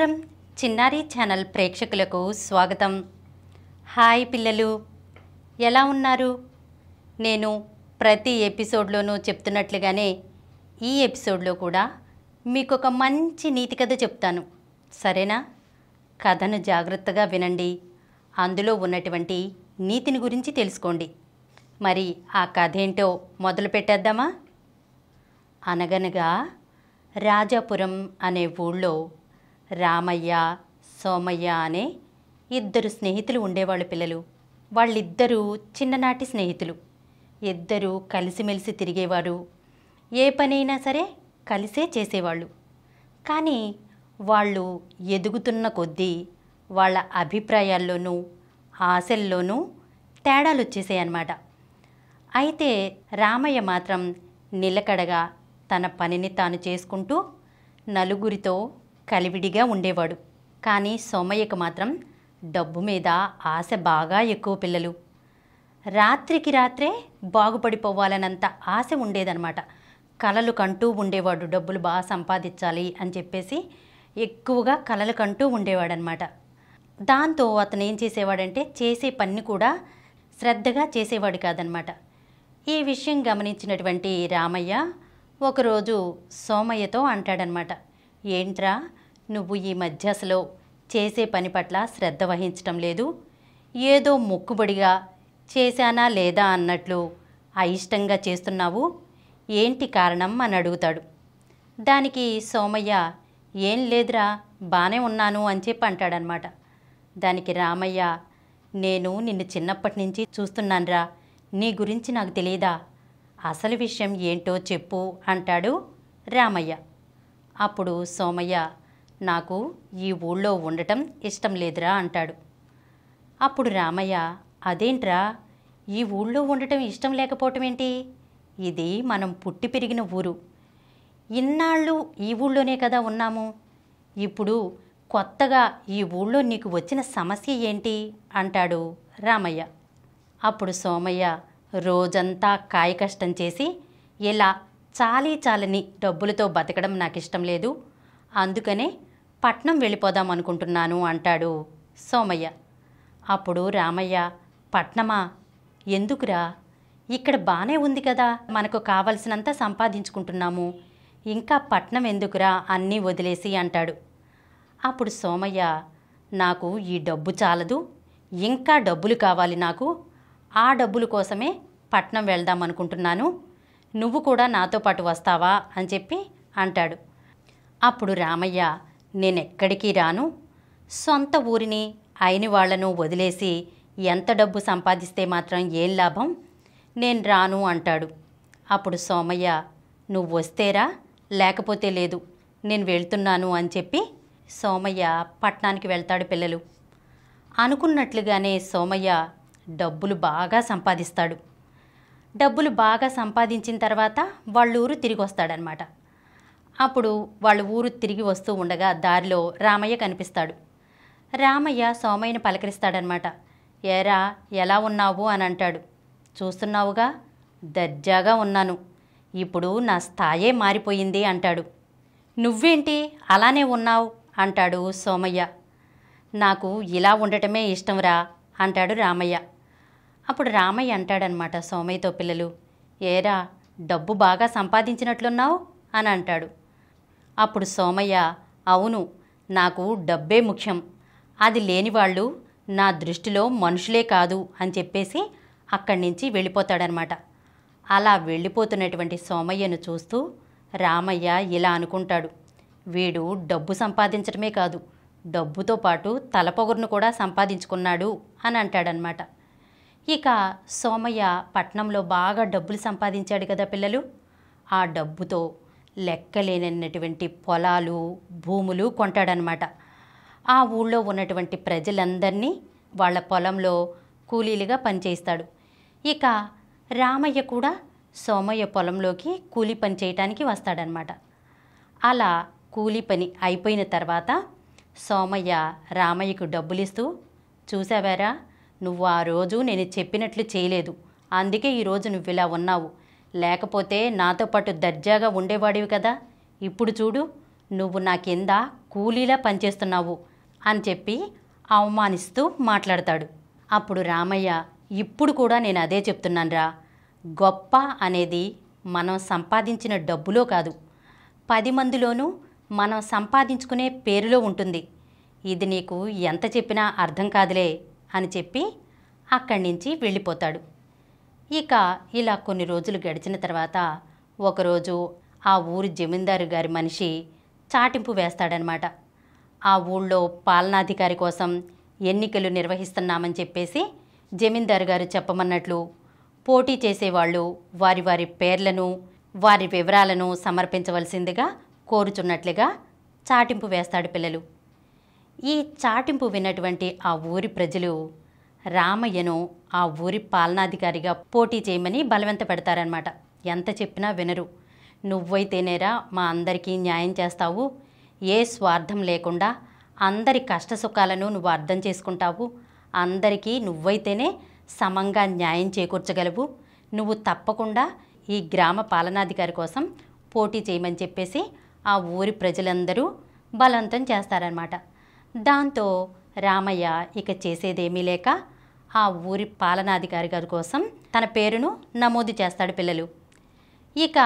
నమస్కారం చిన్నారి ఛానల్ ప్రేక్షకులకు స్వాగతం. హాయ్ పిల్లలు, ఎలా ఉన్నారు? నేను ప్రతి ఎపిసోడ్లోనూ చెప్తున్నట్లుగానే ఈ ఎపిసోడ్లో కూడా మీకు ఒక మంచి నీతి కథ చెప్తాను. సరేనా? కథను జాగ్రత్తగా వినండి. అందులో ఉన్నటువంటి నీతిని గురించి తెలుసుకోండి. మరి ఆ కథ ఏంటో మొదలు పెట్టేద్దామా? అనగనగా రాజాపురం అనే ఊళ్ళో రామయ్య, సోమయ్య అనే ఇద్దరు స్నేహితులు ఉండేవాళ్ళు పిల్లలు. వాళ్ళిద్దరూ చిన్ననాటి స్నేహితులు. ఇద్దరూ కలిసిమెలిసి తిరిగేవారు. ఏ పనైనా సరే కలిసే చేసేవాళ్ళు. కానీ వాళ్ళు ఎదుగుతున్న కొద్దీ వాళ్ళ అభిప్రాయాల్లోనూ ఆశల్లోనూ తేడాలు వచ్చేసాయన్నమాట. అయితే రామయ్య మాత్రం నిలకడగా తన పనిని తాను చేసుకుంటూ నలుగురితో కలివిడిగా ఉండేవాడు. కానీ సోమయ్యకు మాత్రం డబ్బు మీద ఆశ బాగా ఎక్కువ పిల్లలు. రాత్రికి రాత్రే బాగుపడిపోవాలన్నంత ఆశ ఉండేదన్నమాట. కలలు కంటూ ఉండేవాడు, డబ్బులు బాగా సంపాదించాలి అని చెప్పేసి ఎక్కువగా కలలు కంటూ ఉండేవాడనమాట. దాంతో అతను ఏం చేసేవాడంటే చేసే పని కూడా శ్రద్ధగా చేసేవాడు కాదనమాట. ఈ విషయం గమనించినటువంటి రామయ్య ఒకరోజు సోమయ్యతో అంటాడనమాట, ఏంట్రా నువ్వు ఈ మధ్య అసలు చేసే పని పట్ల శ్రద్ధ వహించటం లేదు, ఏదో మొక్కుబడిగా చేశానా లేదా అన్నట్లు అయిష్టంగా చేస్తున్నావు, ఏంటి కారణం అని అడుగుతాడు. దానికి సోమయ్య ఏం లేదురా బానే ఉన్నాను అని చెప్పి అంటాడనమాట. దానికి రామయ్య, నేను నిన్ను చిన్నప్పటి నుంచి చూస్తున్నానురా, నీ గురించి నాకు తెలియదా, అసలు విషయం ఏంటో చెప్పు అంటాడు రామయ్య. అప్పుడు సోమయ్య, నాకు ఈ ఊళ్ళో ఉండటం ఇష్టం లేదురా అంటాడు. అప్పుడు రామయ్య, అదేంట్రా ఈ ఊళ్ళో ఉండటం ఇష్టం లేకపోవటం ఏంటి, ఇది మనం పుట్టి పెరిగిన ఊరు, ఇన్నాళ్ళు ఈ ఊళ్ళోనే కదా ఉన్నాము, ఇప్పుడు కొత్తగా ఈ ఊళ్ళో నీకు వచ్చిన సమస్య ఏంటి అంటాడు రామయ్య. అప్పుడు సోమయ్య, రోజంతా కాయ కష్టం చేసి ఇలా చాలని డబ్బులతో బతకడం నాకు ఇష్టం లేదు, అందుకనే పట్నం వెళ్ళిపోదాం అనుకుంటున్నాను అంటాడు సోమయ్య. అప్పుడు రామయ్య, పట్నమా, ఎందుకురా, ఇక్కడ బానే ఉంది కదా, మనకు కావలసినంత సంపాదించుకుంటున్నాము, ఇంకా పట్నం ఎందుకురా అన్నీ వదిలేసి అంటాడు. అప్పుడు సోమయ్య, నాకు ఈ డబ్బు చాలదు, ఇంకా డబ్బులు కావాలి నాకు, ఆ డబ్బుల కోసమే పట్నం వెళ్దాం అనుకుంటున్నాను, నువ్వు కూడా నాతో పాటు వస్తావా అని చెప్పి అంటాడు. అప్పుడు రామయ్య, నేనెక్కడికి రాను, సొంత ఊరిని అయిన వాళ్లను వదిలేసి ఎంత డబ్బు సంపాదిస్తే మాత్రం ఏం లాభం, నేను రాను అంటాడు. అప్పుడు సోమయ్య, నువ్వు వస్తేరా లేకపోతే లేదు, నేను వెళ్తున్నాను అని చెప్పి సోమయ్య పట్నానికి వెళ్తాడు పిల్లలు. అనుకున్నట్లుగానే సోమయ్య డబ్బులు బాగా సంపాదిస్తాడు. డబ్బులు బాగా సంపాదించిన తర్వాత వాళ్ళ ఊరు తిరిగి వస్తాడనమాట. అప్పుడు వాళ్ళ ఊరు తిరిగి వస్తూ ఉండగా దారిలో రామయ్య కనిపిస్తాడు. రామయ్య సోమయ్యని పలకరిస్తాడనమాట. ఏరా ఎలా ఉన్నావు అని అంటాడు. చూస్తున్నావుగా దర్జాగా ఉన్నాను, ఇప్పుడు నా స్థాయే మారిపోయింది అంటాడు. నువ్వేంటి అలానే ఉన్నావు అంటాడు సోమయ్య. నాకు ఇలా ఉండటమే ఇష్టంరా అంటాడు రామయ్య. అప్పుడు రామయ్య అంటాడనమాట సోమయ్యతో, పిల్లలు ఏరా డబ్బు బాగా సంపాదించినట్లున్నావు అని అంటాడు. అప్పుడు సోమయ్య, అవును, నాకు డబ్బే ముఖ్యం, అది లేని వాళ్ళు నా దృష్టిలో మనుషులే కాదు అని చెప్పేసి అక్కడి నుంచి వెళ్ళిపోతాడనమాట. అలా వెళ్ళిపోతున్నటువంటి సోమయ్యను చూస్తూ రామయ్య ఇలా అనుకుంటాడు, వీడు డబ్బు సంపాదించడమే కాదు, డబ్బుతో పాటు తలపొగరును కూడా సంపాదించుకున్నాడు అని అంటాడనమాట. ఇక సోమయ్య పట్నంలో బాగా డబ్బులు సంపాదించాడు కదా పిల్లలు. ఆ డబ్బుతో లెక్కలేనటువంటి పొలాలు, భూములు కొంటాడనమాట. ఆ ఊళ్ళో ఉన్నటువంటి ప్రజలందరినీ వాళ్ళ పొలంలో కూలీలుగా పనిచేస్తాడు. ఇక రామయ్య కూడా సోమయ్య పొలంలోకి కూలీ పని చేయటానికి వస్తాడనమాట. అలా కూలీ పని అయిపోయిన తర్వాత సోమయ్య రామయ్యకు డబ్బులిస్తూ, చూసావారా, నువ్వు ఆ రోజు నేను చెప్పినట్లు చేయలేదు, అందుకే ఈరోజు నువ్వు ఇలా ఉన్నావు, లేకపోతే నాతో పాటు దర్జాగా ఉండేవాడివి కదా, ఇప్పుడు చూడు నువ్వు నా కింద కూలీలా పనిచేస్తున్నావు అని చెప్పి అవమానిస్తూ మాట్లాడతాడు. అప్పుడు రామయ్య, ఇప్పుడు కూడా నేను అదే చెప్తున్నానురా, గొప్ప అనేది మనం సంపాదించిన డబ్బులో కాదు, 10 మందిలోనూ మనం సంపాదించుకునే పేరులో ఉంటుంది. ఇది నీకు ఎంత చెప్పినా అర్థం కాదులే అని చెప్పి అక్కడి నుంచి వెళ్ళిపోతాడు. ఇక ఇలా కొన్ని రోజులు గడిచిన తర్వాత ఒకరోజు ఆ ఊరి జమీందారు గారి మనిషి చాటింపు వేస్తాడనమాట. ఆ ఊళ్ళో పాలనాధికారి కోసం ఎన్నికలు నిర్వహిస్తున్నామని చెప్పేసి జమీందారు గారు చెప్పమన్నట్లు పోటీ చేసేవాళ్ళు వారి వారి పేర్లను వారి వివరాలను సమర్పించవలసిందిగా కోరుచున్నట్లుగా చాటింపు వేస్తాడు పిల్లలు. ఈ చాటింపు విన్నటువంటి ఆ ఊరి ప్రజలు రామయ్యను ఆ ఊరి పాలనాధికారిగా పోటీ చేయమని బలవంత పెడతారనమాట. ఎంత చెప్పినా వినరు. నువ్వైతేనేరా మా అందరికీ న్యాయం చేస్తావు, ఏ స్వార్థం లేకుండా అందరి కష్టసుఖాలను నువ్వు అర్థం చేసుకుంటావు, అందరికీ నువ్వైతేనే సమంగా న్యాయం చేకూర్చగలవు, నువ్వు తప్పకుండా ఈ గ్రామ పాలనాధికారి కోసం పోటీ చేయమని చెప్పేసి ఆ ఊరి ప్రజలందరూ బలవంతం చేస్తారనమాట. దాంతో రామయ్య ఇక చేసేదేమీ లేక ఆ ఊరి పాలనాధికారి గారి కోసం తన పేరును నమోదు చేస్తాడు పిల్లలు. ఇక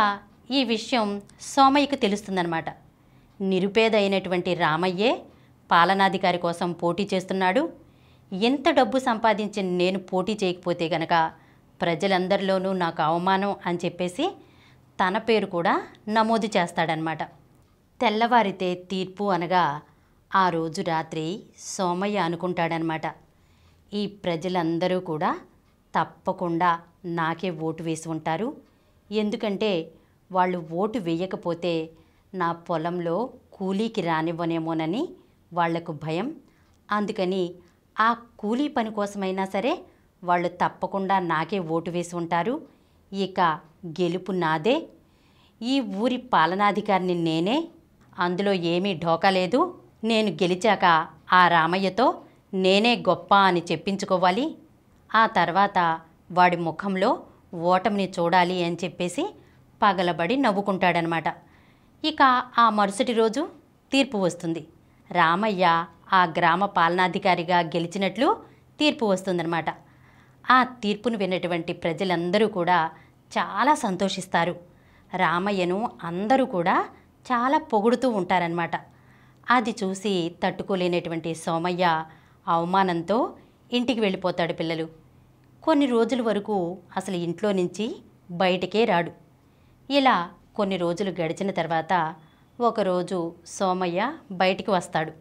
ఈ విషయం సోమయ్యకు తెలుస్తుందన్నమాట. నిరుపేద అయినటువంటి రామయ్యే పాలనాధికారి కోసం పోటీ చేస్తున్నాడు, ఎంత డబ్బు సంపాదించిన నేను పోటీ చేయకపోతే గనక ప్రజలందరిలోనూ నాకు అవమానం అని చెప్పేసి తన పేరు కూడా నమోదు చేస్తాడనమాట. తెల్లవారితే తీర్పు అనగా ఆ రోజు రాత్రి సోమయ్య అనుకుంటాడనమాట, ఈ ప్రజలందరూ కూడా తప్పకుండా నాకే ఓటు వేసి ఉంటారు, ఎందుకంటే వాళ్ళు ఓటు వేయకపోతే నా పొలంలో కూలీకి రానివ్వనేమోనని వాళ్లకు భయం, అందుకని ఆ కూలీ పని కోసమైనా సరే వాళ్ళు తప్పకుండా నాకే ఓటు వేసి ఉంటారు, ఇక గెలుపు నాదే, ఈ ఊరి పాలనాధికారిని నేనే, అందులో ఏమీ ఢోకా లేదు, నేను గెలిచాక ఆ రామయ్యతో నేనే గొప్ప అని చెప్పించుకోవాలి, ఆ తర్వాత వాడి ముఖంలో ఓటమిని చూడాలి అని చెప్పేసి పగలబడి నవ్వుకుంటాడనమాట. ఇక ఆ మరుసటి రోజు తీర్పు వస్తుంది. రామయ్య ఆ గ్రామ పాలనాధికారిగా గెలిచినట్లు తీర్పు వస్తుందన్నమాట. ఆ తీర్పును విన్నటువంటి ప్రజలందరూ కూడా చాలా సంతోషిస్తారు. రామయ్యను అందరూ కూడా చాలా పొగుడుతూ ఉంటారనమాట. అది చూసి తట్టుకోలేనటువంటి సోమయ్య అవమానంతో ఇంటికి వెళ్ళిపోతాడు పిల్లలు. కొన్ని రోజుల వరకు అసలు ఇంట్లో నుంచి బయటికే రాడు. ఇలా కొన్ని రోజులు గడిచిన తర్వాత ఒకరోజు సోమయ్య బయటికి వస్తాడు.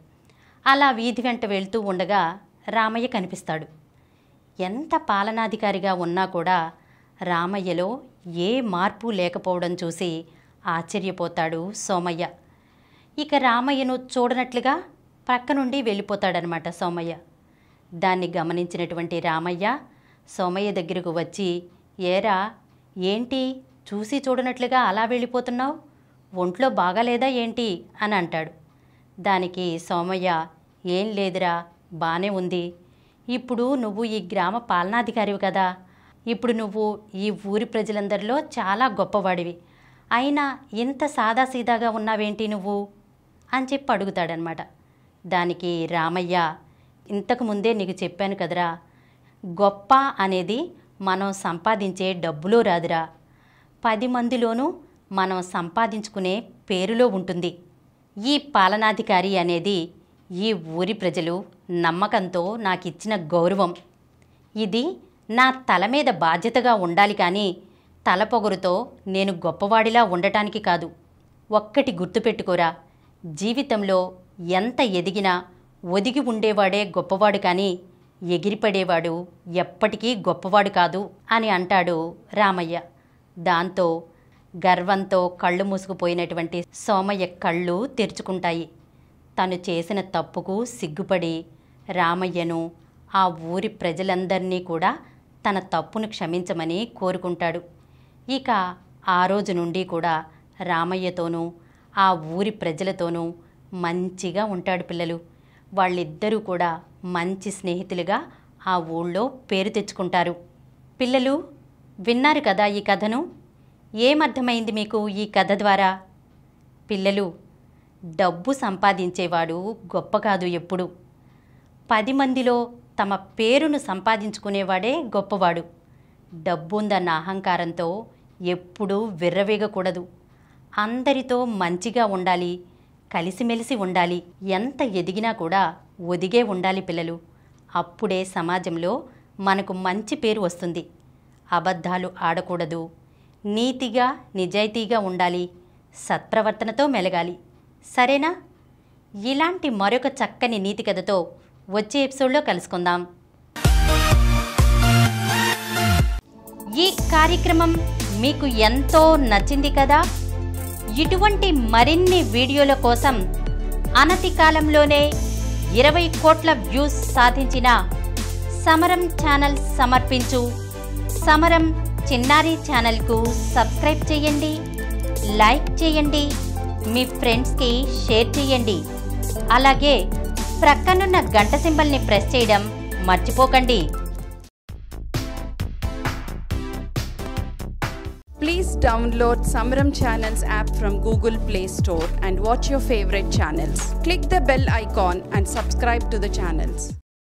అలా వీధి వెంట వెళ్తూ ఉండగా రామయ్య కనిపిస్తాడు. ఎంత పాలనాధికారిగా ఉన్నా కూడా రామయ్యలో ఏ మార్పు లేకపోవడం చూసి ఆశ్చర్యపోతాడు సోమయ్య. ఇక రామయ్యను చూడనట్లుగా పక్క నుండి వెళ్ళిపోతాడనమాట సోమయ్య. దాన్ని గమనించినటువంటి రామయ్య సోమయ్య దగ్గరకు వచ్చి, ఏరా ఏంటి చూసి చూడనట్లుగా అలా వెళ్ళిపోతున్నావు, ఒంట్లో బాగాలేదా ఏంటి అని అంటాడు. దానికి సోమయ్య, ఏం లేదురా, బానే ఉంది, ఇప్పుడు నువ్వు ఈ గ్రామ పాలనాధికారివి కదా, ఇప్పుడు నువ్వు ఈ ఊరి ప్రజలందరిలో చాలా గొప్పవాడివి, అయినా ఇంత సాదాసీదాగా ఉన్నావేంటి నువ్వు అని చెప్పి అడుగుతాడనమాట. దానికి రామయ్య, ఇంతకుముందే నీకు చెప్పాను కదరా, గొప్ప అనేది మనం సంపాదించే డబ్బులో రాదురా, 10 మందిలోనూ మనం సంపాదించుకునే పేరులో ఉంటుంది. ఈ పాలనాధికారి అనేది ఈ ఊరి ప్రజలు నమ్మకంతో నాకు ఇచ్చిన గౌరవం, ఇది నా తల మీద బాధ్యతగా ఉండాలి కానీ తల పొగరుతో నేను గొప్పవాడిలా ఉండటానికి కాదు. ఒక్కటి గుర్తుపెట్టుకోరా, జీవితంలో ఎంత ఎదిగినా ఒదిగి ఉండేవాడే గొప్పవాడు కానీ ఎగిరిపడేవాడు ఎప్పటికీ గొప్పవాడు కాదు అని అంటాడు రామయ్య. దాంతో గర్వంతో కళ్ళు మూసుకుపోయినటువంటి సోమయ్య కళ్ళు తెరుచుకుంటాయి. తను చేసిన తప్పుకు సిగ్గుపడి రామయ్యను ఆ ఊరి ప్రజలందరినీ కూడా తన తప్పును క్షమించమని కోరుకుంటాడు. ఇక ఆ రోజు నుండి కూడా రామయ్యతోనూ ఆ ఊరి ప్రజలతోనూ మంచిగా ఉంటాడు పిల్లలు. వాళ్ళిద్దరూ కూడా మంచి స్నేహితులుగా ఆ ఊళ్ళో పేరు తెచ్చుకుంటారు. పిల్లలు విన్నారు కదా ఈ కథను, ఏమర్థమైంది మీకు ఈ కథ ద్వారా? పిల్లలు, డబ్బు సంపాదించేవాడు గొప్ప కాదు ఎప్పుడు. 10 మందిలో తమ పేరును సంపాదించుకునేవాడే గొప్పవాడు. డబ్బుందన్న అహంకారంతో ఎప్పుడూ విర్రవీగకూడదు. అందరితో మంచిగా ఉండాలి, కలిసిమెలిసి ఉండాలి. ఎంత ఎదిగినా కూడా ఒదిగే ఉండాలి పిల్లలు. అప్పుడే సమాజంలో మనకు మంచి పేరు వస్తుంది. అబద్ధాలు ఆడకూడదు, నీతిగా నిజాయితీగా ఉండాలి, సత్ప్రవర్తనతో మెలగాలి. సరేనా? ఇలాంటి మరొక చక్కని నీతి కథతో వచ్చే ఎపిసోడ్లో కలుసుకుందాం. ఈ కార్యక్రమం మీకు ఎంతో నచ్చింది కదా? ఇటువంటి మరిన్ని వీడియోల కోసం అనతి కాలంలోనే 20 కోట్ల వ్యూస్ సాధించిన సమరం ఛానల్ సమర్పించు సమరం చిన్నారి ఛానల్కు సబ్స్క్రైబ్ చేయండి, లైక్ చేయండి, మీ ఫ్రెండ్స్కి షేర్ చేయండి. అలాగే ప్రక్కనున్న గంట సింబల్ని ప్రెస్ చేయడం మర్చిపోకండి. Please download Samaram Channels app from Google Play Store and watch your favorite channels. Click the bell icon and subscribe to the channels.